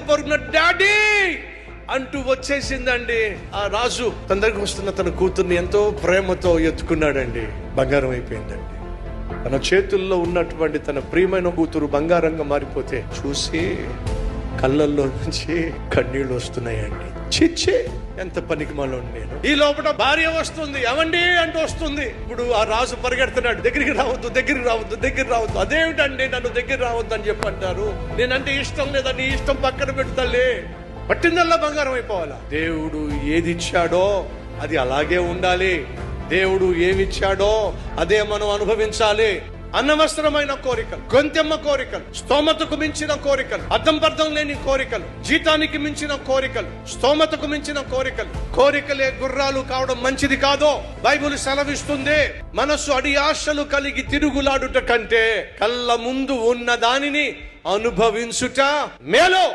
పరుగున డాడీ అంటూ వచ్చేసిందండి. ఆ రాజు తన దగ్గరికి వస్తున్న తన కూతుర్ని ఎంతో ప్రేమతో ఎత్తుకున్నాడండి. బంగారం అయిపోయిందండి. తన చేతుల్లో ఉన్నటువంటి తన ప్రియమైన కూతురు బంగారంగా మారిపోతే చూసి కళ్ళల్లో నుంచి కన్నీళ్ళు వస్తున్నాయండి. చిచ్చే, ఎంత పనికిమాలో నేను. ఈ లోపల భార్య వస్తుంది, ఎవండి అంటూ వస్తుంది. ఇప్పుడు ఆ రాజు పరిగెడుతున్నాడు, దగ్గరికి రావద్దు, దగ్గరికి రావద్దు, దగ్గర రావద్దు. అదేమిటండి నన్ను దగ్గర రావద్దు అని చెప్పంటారు. నేనంటే ఇష్టం లేదా, నీ ఇష్టం పక్కన పెడతాలే, పట్టిందల్లా బంగారం అయిపోవాలా? దేవుడు ఏది ఇచ్చాడో అది అలాగే ఉండాలి. దేవుడు ఏమిచ్చాడో అదే మనం అనుభవించాలి. అనవసరమైన కోరికలు, గొంతెమ్మ కోరికలు, స్తోమతకు మించిన కోరికలు, అర్థం పర్థం లేని కోరికలు, జీతానికి మించిన కోరికలు, స్తోమతకు మించిన కోరికలు, కోరికలే గుర్రాలు కావడం మంచిది కాదో బైబిల్ సెలవిస్తుంది. మనస్సు అడి ఆశలు కలిగి తిరుగులాడుట కంటే కళ్ళ ముందు ఉన్న దానిని అనుభవించుట మేలో.